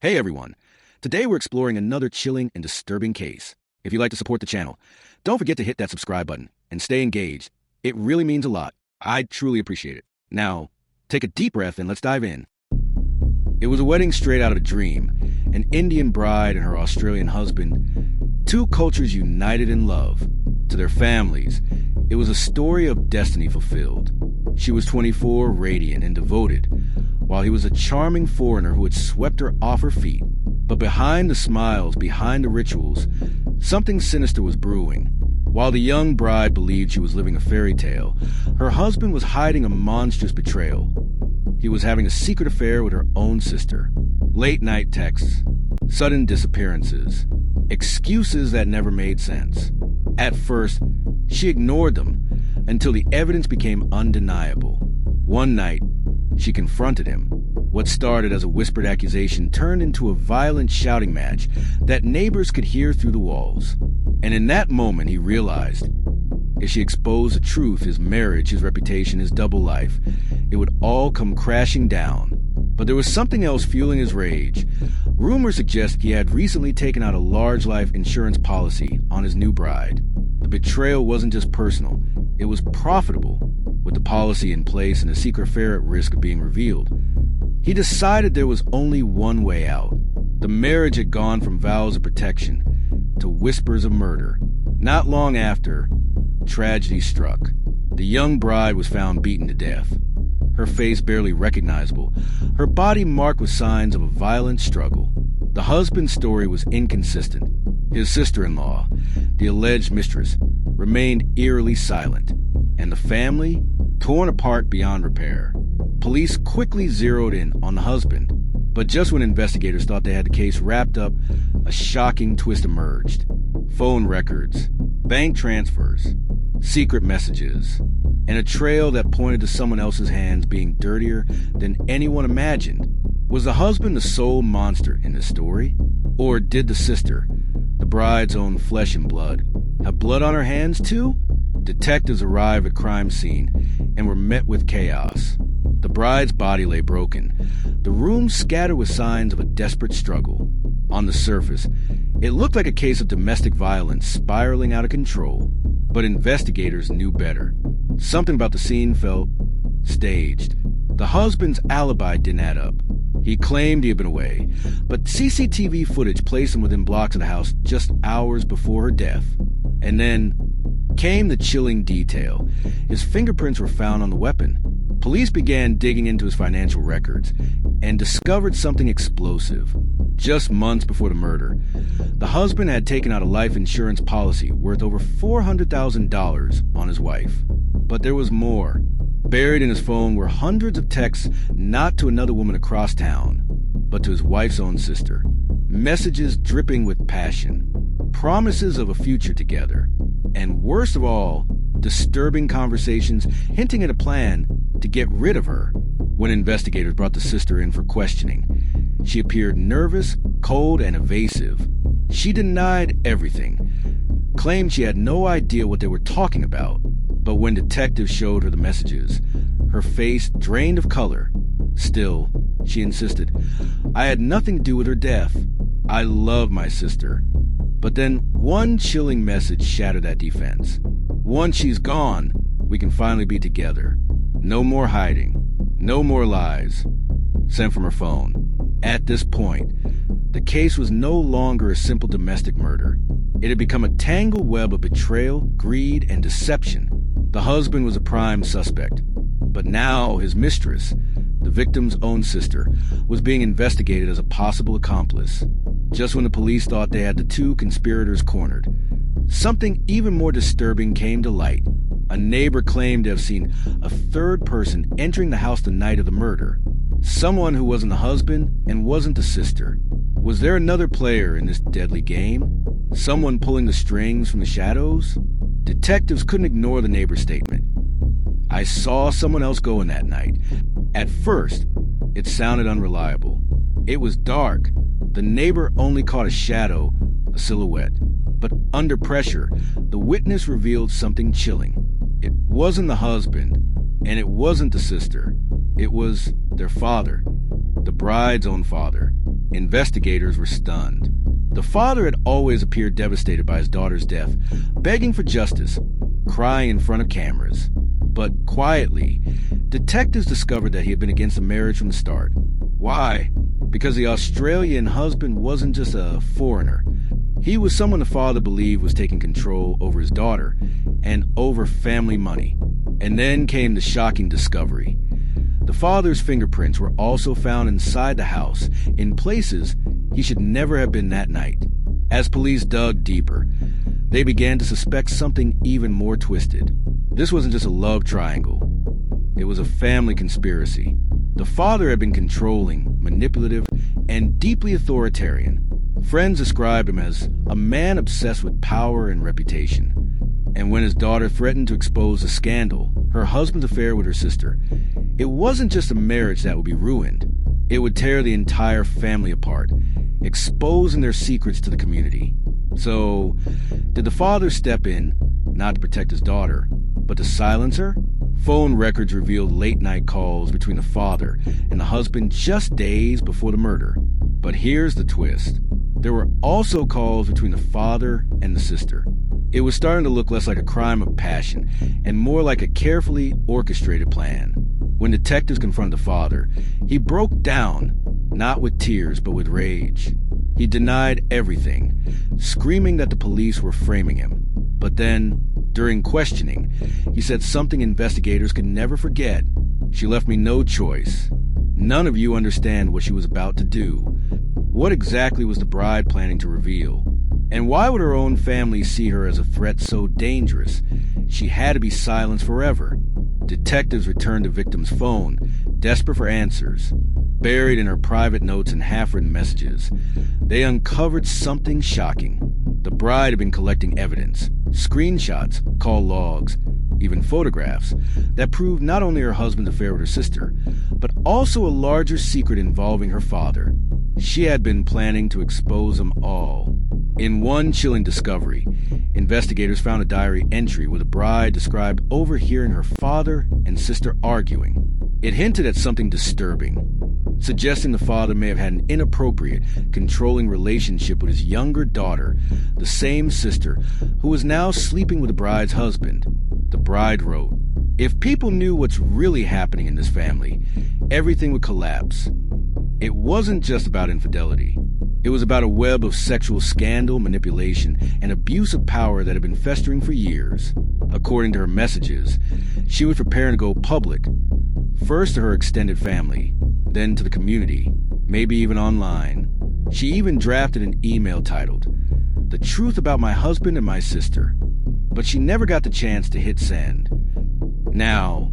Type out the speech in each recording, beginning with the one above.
Hey everyone! Today we're exploring another chilling and disturbing case. If you'd like to support the channel, don't forget to hit that subscribe button and stay engaged. It really means a lot. I truly appreciate it. Now, take a deep breath and let's dive in. It was a wedding straight out of a dream. An Indian bride and her Australian husband. Two cultures united in love. To their families, it was a story of destiny fulfilled. She was 24, radiant and devoted, while he was a charming foreigner who had swept her off her feet. But behind the smiles, behind the rituals, something sinister was brewing. While the young bride believed she was living a fairy tale, her husband was hiding a monstrous betrayal. He was having a secret affair with her own sister. Late-night texts, sudden disappearances, excuses that never made sense. At first, she ignored them until the evidence became undeniable. One night, she confronted him. What started as a whispered accusation turned into a violent shouting match that neighbors could hear through the walls. And in that moment, he realized, if she exposed the truth, his marriage, his reputation, his double life, it would all come crashing down. But there was something else fueling his rage. Rumors suggest he had recently taken out a large life insurance policy on his new bride. The betrayal wasn't just personal, it was profitable. With the policy in place and a secret affair at risk of being revealed, he decided there was only one way out. The marriage had gone from vows of protection to whispers of murder. Not long after, tragedy struck. The young bride was found beaten to death, her face barely recognizable, her body marked with signs of a violent struggle. The husband's story was inconsistent. His sister-in-law, the alleged mistress, remained eerily silent, and the family, torn apart beyond repair. Police quickly zeroed in on the husband, but just when investigators thought they had the case wrapped up, a shocking twist emerged. Phone records, bank transfers, secret messages, and a trail that pointed to someone else's hands being dirtier than anyone imagined. Was the husband the sole monster in this story? Or did the sister, the bride's own flesh and blood, have blood on her hands too? Detectives arrived at the crime scene and were met with chaos. The bride's body lay broken, the room scattered with signs of a desperate struggle. On the surface, it looked like a case of domestic violence spiraling out of control, but investigators knew better. Something about the scene felt staged. The husband's alibi didn't add up. He claimed he had been away, but CCTV footage placed him within blocks of the house just hours before her death. And then came the chilling detail. His fingerprints were found on the weapon. Police began digging into his financial records and discovered something explosive. Just months before the murder, the husband had taken out a life insurance policy worth over $400,000 on his wife. But there was more. Buried in his phone were hundreds of texts not to another woman across town, but to his wife's own sister. Messages dripping with passion, promises of a future together, and worst of all, disturbing conversations hinting at a plan to get rid of her. When investigators brought the sister in for questioning, she appeared nervous, cold, and evasive. She denied everything, claimed she had no idea what they were talking about. But when detectives showed her the messages, her face drained of color. Still, she insisted, "I had nothing to do with her death. I love my sister." But then one chilling message shattered that defense. "Once she's gone, we can finally be together. No more hiding. No more lies." Sent from her phone. At this point, the case was no longer a simple domestic murder. It had become a tangled web of betrayal, greed, and deception. The husband was a prime suspect, but now his mistress, the victim's own sister, was being investigated as a possible accomplice. Just when the police thought they had the two conspirators cornered, something even more disturbing came to light. A neighbor claimed to have seen a third person entering the house the night of the murder. Someone who wasn't the husband and wasn't the sister. Was there another player in this deadly game? Someone pulling the strings from the shadows? Detectives couldn't ignore the neighbor's statement. "I saw someone else go in that night." At first, it sounded unreliable. It was dark. The neighbor only caught a shadow, a silhouette. But under pressure, the witness revealed something chilling. It wasn't the husband, and it wasn't the sister. It was their father, the bride's own father. Investigators were stunned. The father had always appeared devastated by his daughter's death, begging for justice, crying in front of cameras. But quietly, detectives discovered that he had been against the marriage from the start. Why? Because the Australian husband wasn't just a foreigner. He was someone the father believed was taking control over his daughter and over family money. And then came the shocking discovery. The father's fingerprints were also found inside the house, in places he should never have been that night. As police dug deeper, they began to suspect something even more twisted. This wasn't just a love triangle. It was a family conspiracy. The father had been controlling, manipulative, and deeply authoritarian. Friends described him as a man obsessed with power and reputation. And when his daughter threatened to expose the scandal, her husband's affair with her sister, it wasn't just a marriage that would be ruined. It would tear the entire family apart, exposing their secrets to the community. So, did the father step in, not to protect his daughter, but to silence her? Phone records revealed late-night calls between the father and the husband just days before the murder. But here's the twist. There were also calls between the father and the sister. It was starting to look less like a crime of passion and more like a carefully orchestrated plan. When detectives confronted the father, he broke down, not with tears but with rage. He denied everything, screaming that the police were framing him. But then, during questioning, he said something investigators could never forget. "She left me no choice. None of you understand what she was about to do." What exactly was the bride planning to reveal? And why would her own family see her as a threat so dangerous? She had to be silenced forever. Detectives returned the victim's phone, desperate for answers. Buried in her private notes and half-written messages, they uncovered something shocking. The bride had been collecting evidence, screenshots, call logs, even photographs, that proved not only her husband's affair with her sister, but also a larger secret involving her father. She had been planning to expose them all. In one chilling discovery, investigators found a diary entry where the bride described overhearing her father and sister arguing. It hinted at something disturbing, suggesting the father may have had an inappropriate, controlling relationship with his younger daughter, the same sister, who was now sleeping with the bride's husband. The bride wrote, "If people knew what's really happening in this family, everything would collapse." It wasn't just about infidelity. It was about a web of sexual scandal, manipulation, and abuse of power that had been festering for years. According to her messages, she was preparing to go public, first to her extended family, then to the community, maybe even online. She even drafted an email titled, "The Truth About My Husband and My Sister," but she never got the chance to hit send. Now,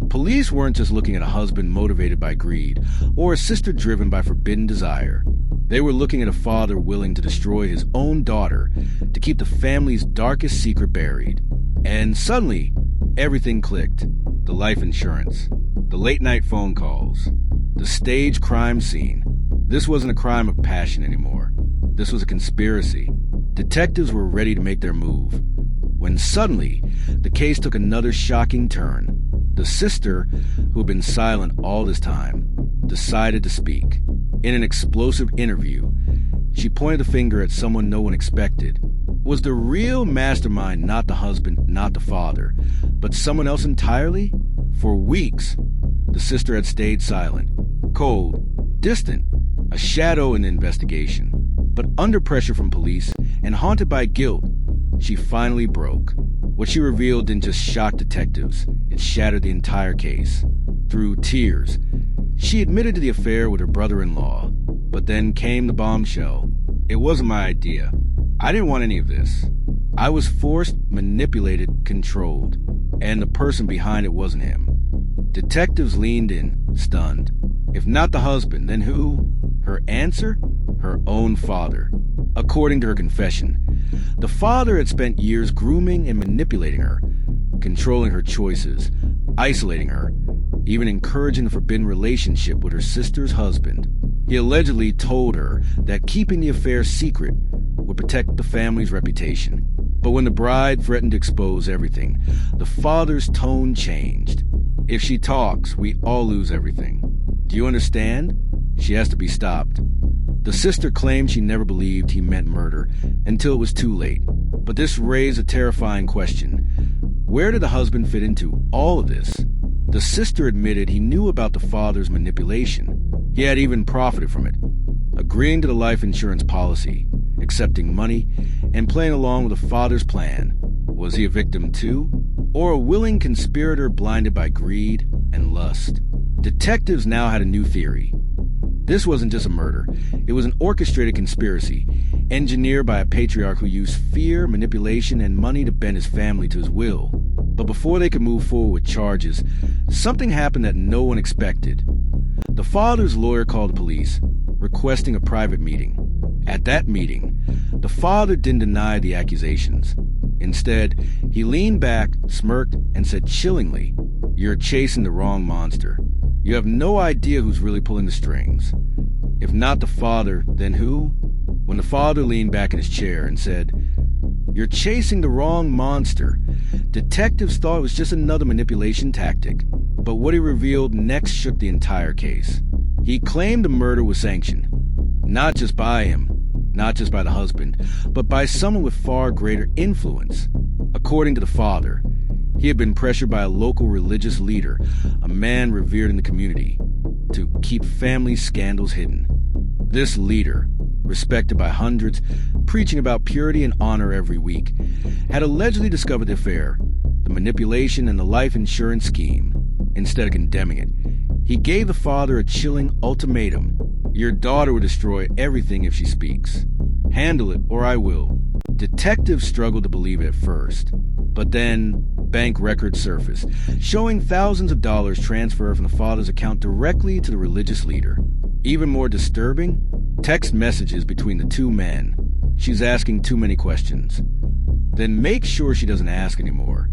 police weren't just looking at a husband motivated by greed or a sister driven by forbidden desire. They were looking at a father willing to destroy his own daughter to keep the family's darkest secret buried. And suddenly, everything clicked. The life insurance, the late-night phone calls, the staged crime scene. This wasn't a crime of passion anymore. This was a conspiracy. Detectives were ready to make their move, when suddenly, the case took another shocking turn. The sister, who had been silent all this time, decided to speak. In an explosive interview, she pointed the finger at someone no one expected. Was the real mastermind not the husband, not the father, but someone else entirely? For weeks, the sister had stayed silent, cold, distant, a shadow in the investigation. But under pressure from police and haunted by guilt, she finally broke. What she revealed didn't just shock detectives, it shattered the entire case. Through tears, she admitted to the affair with her brother-in-law. But then came the bombshell. It wasn't my idea. I didn't want any of this. I was forced, manipulated, controlled. And the person behind it wasn't him. Detectives leaned in, stunned. If not the husband, then who? Her answer? Her own father. According to her confession, the father had spent years grooming and manipulating her, controlling her choices, isolating her, even encouraging a forbidden relationship with her sister's husband. He allegedly told her that keeping the affair secret would protect the family's reputation. But when the bride threatened to expose everything, the father's tone changed. "If she talks, we all lose everything. Do you understand? She has to be stopped." The sister claimed she never believed he meant murder until it was too late. But this raised a terrifying question. Where did the husband fit into all of this? The sister admitted he knew about the father's manipulation. He had even profited from it, agreeing to the life insurance policy, accepting money, and playing along with the father's plan. Was he a victim too? Or a willing conspirator blinded by greed and lust? Detectives now had a new theory. This wasn't just a murder. It was an orchestrated conspiracy, engineered by a patriarch who used fear, manipulation, and money to bend his family to his will. But before they could move forward with charges, something happened that no one expected. The father's lawyer called the police, requesting a private meeting. At that meeting, the father didn't deny the accusations. Instead, he leaned back, smirked, and said chillingly, "You're chasing the wrong monster. You have no idea who's really pulling the strings. If not the father, then who?" When the father leaned back in his chair and said, "You're chasing the wrong monster," detectives thought it was just another manipulation tactic. But what he revealed next shook the entire case. He claimed the murder was sanctioned, not just by him, not just by the husband, but by someone with far greater influence. According to the father, he had been pressured by a local religious leader, a man revered in the community, to keep family scandals hidden. This leader, respected by hundreds, preaching about purity and honor every week, had allegedly discovered the affair, the manipulation, and the life insurance scheme. Instead of condemning it, he gave the father a chilling ultimatum. "Your daughter will destroy everything if she speaks. Handle it or I will." Detectives struggled to believe it at first, but then bank records surfaced, showing thousands of dollars transferred from the father's account directly to the religious leader. Even more disturbing, text messages between the two men. "She's asking too many questions. Then make sure she doesn't ask anymore."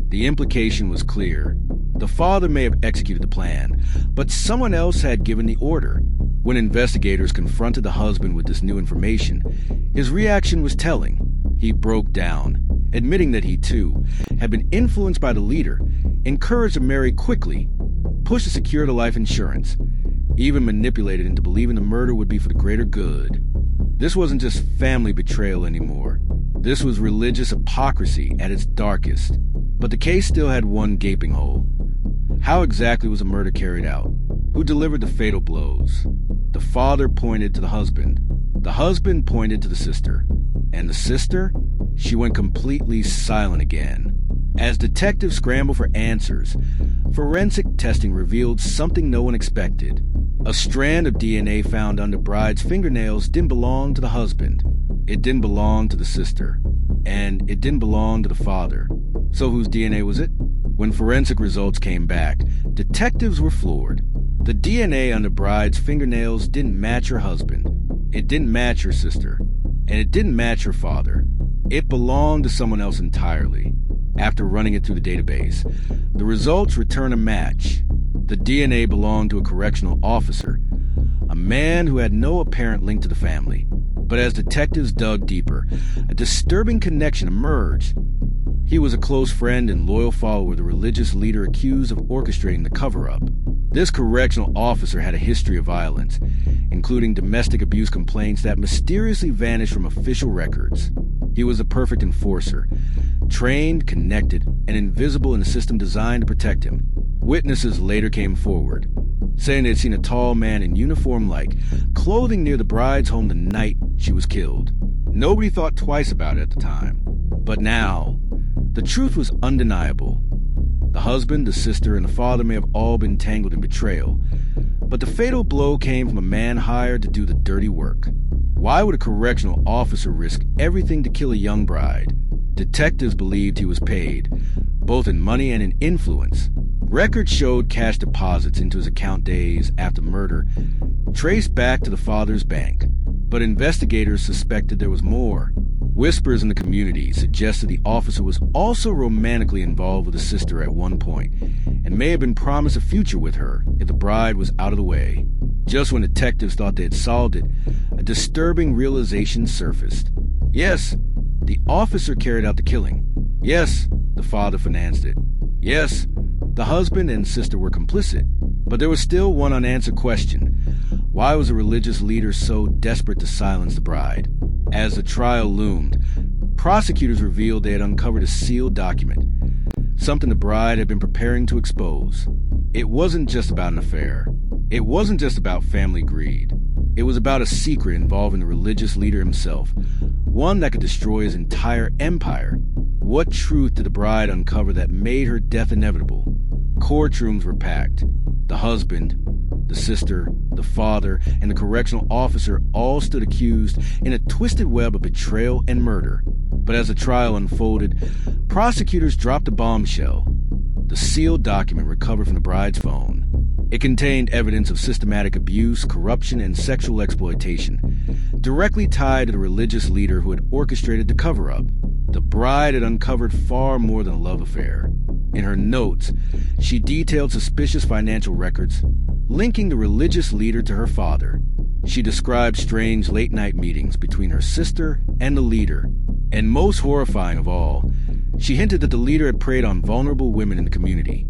The implication was clear. The father may have executed the plan, but someone else had given the order. When investigators confronted the husband with this new information, his reaction was telling. He broke down, admitting that he, too, had been influenced by the leader, encouraged to marry quickly, pushed to secure the life insurance, even manipulated into believing the murder would be for the greater good. This wasn't just family betrayal anymore. This was religious hypocrisy at its darkest. But the case still had one gaping hole. How exactly was the murder carried out? Who delivered the fatal blows? The father pointed to the husband. The husband pointed to the sister. And the sister? She went completely silent again. As detectives scrambled for answers, forensic testing revealed something no one expected. A strand of DNA found under Bride's fingernails didn't belong to the husband. It didn't belong to the sister. And it didn't belong to the father. So whose DNA was it? When forensic results came back, detectives were floored. The DNA under Bride's fingernails didn't match her husband. It didn't match her sister. And it didn't match her father. It belonged to someone else entirely. After running it through the database, the results returned a match. The DNA belonged to a correctional officer, a man who had no apparent link to the family. But as detectives dug deeper, a disturbing connection emerged. He was a close friend and loyal follower of the religious leader accused of orchestrating the cover-up. This correctional officer had a history of violence, including domestic abuse complaints that mysteriously vanished from official records. He was a perfect enforcer, trained, connected, and invisible in a system designed to protect him. Witnesses later came forward, saying they'd seen a tall man in uniform-like clothing near the bride's home the night she was killed. Nobody thought twice about it at the time. But now, the truth was undeniable. The husband, the sister, and the father may have all been tangled in betrayal, but the fatal blow came from a man hired to do the dirty work. Why would a correctional officer risk everything to kill a young bride? Detectives believed he was paid, both in money and in influence. Records showed cash deposits into his account days after murder, traced back to the father's bank. But investigators suspected there was more. Whispers in the community suggested the officer was also romantically involved with the sister at one point, and may have been promised a future with her if the bride was out of the way. Just when detectives thought they had solved it, a disturbing realization surfaced. Yes, the officer carried out the killing. Yes, the father financed it. Yes, the husband and sister were complicit. But there was still one unanswered question. Why was a religious leader so desperate to silence the bride? As the trial loomed, prosecutors revealed they had uncovered a sealed document, something the bride had been preparing to expose. It wasn't just about an affair. It wasn't just about family greed. It was about a secret involving the religious leader himself, one that could destroy his entire empire. What truth did the bride uncover that made her death inevitable? Courtrooms were packed. The husband, the sister, the father, and the correctional officer all stood accused in a twisted web of betrayal and murder. But as the trial unfolded, prosecutors dropped a bombshell: the sealed document recovered from the bride's phone. It contained evidence of systematic abuse, corruption, and sexual exploitation, directly tied to the religious leader who had orchestrated the cover-up. The bride had uncovered far more than a love affair. In her notes, she detailed suspicious financial records, linking the religious leader to her father. She described strange late-night meetings between her sister and the leader. And most horrifying of all, she hinted that the leader had preyed on vulnerable women in the community,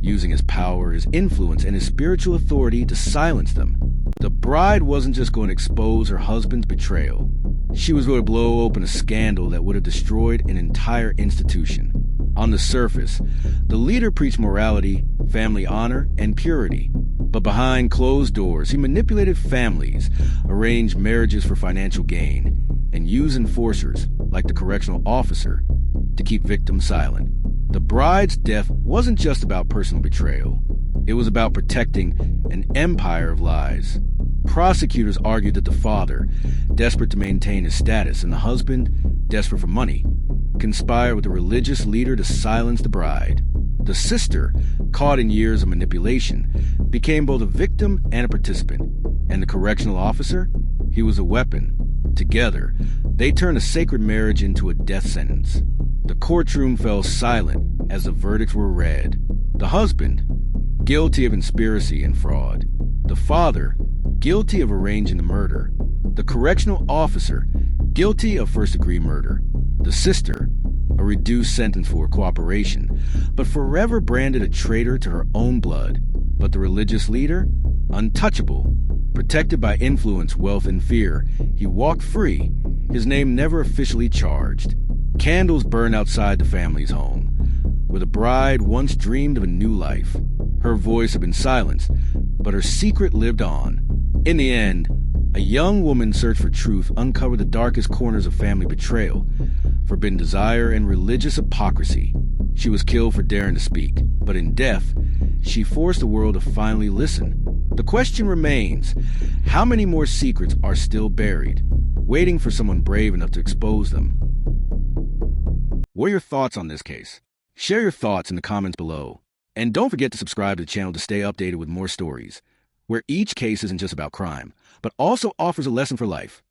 using his power, his influence, and his spiritual authority to silence them. The bride wasn't just going to expose her husband's betrayal. She was going to blow open a scandal that would have destroyed an entire institution. On the surface, the leader preached morality, family honor, and purity. But behind closed doors, he manipulated families, arranged marriages for financial gain, and used enforcers, like the correctional officer, to keep victims silent. The bride's death wasn't just about personal betrayal. It was about protecting an empire of lies. Prosecutors argued that the father, desperate to maintain his status, and the husband, desperate for money, conspired with the religious leader to silence the bride. The sister, caught in years of manipulation, became both a victim and a participant. And the correctional officer? He was a weapon. Together, they turned a sacred marriage into a death sentence. The courtroom fell silent as the verdicts were read. The husband, guilty of conspiracy and fraud. The father, guilty of arranging the murder. The correctional officer, guilty of first-degree murder. The sister, a reduced sentence for cooperation, but forever branded a traitor to her own blood. But the religious leader, untouchable, protected by influence, wealth, and fear, he walked free, his name never officially charged. Candles burned outside the family's home, where the bride once dreamed of a new life. Her voice had been silenced, but her secret lived on. In the end, a young woman's search for truth uncovered the darkest corners of family betrayal, forbidden desire, and religious hypocrisy. She was killed for daring to speak, but in death, she forced the world to finally listen. The question remains, how many more secrets are still buried, waiting for someone brave enough to expose them? What are your thoughts on this case? Share your thoughts in the comments below. And don't forget to subscribe to the channel to stay updated with more stories, where each case isn't just about crime, but also offers a lesson for life.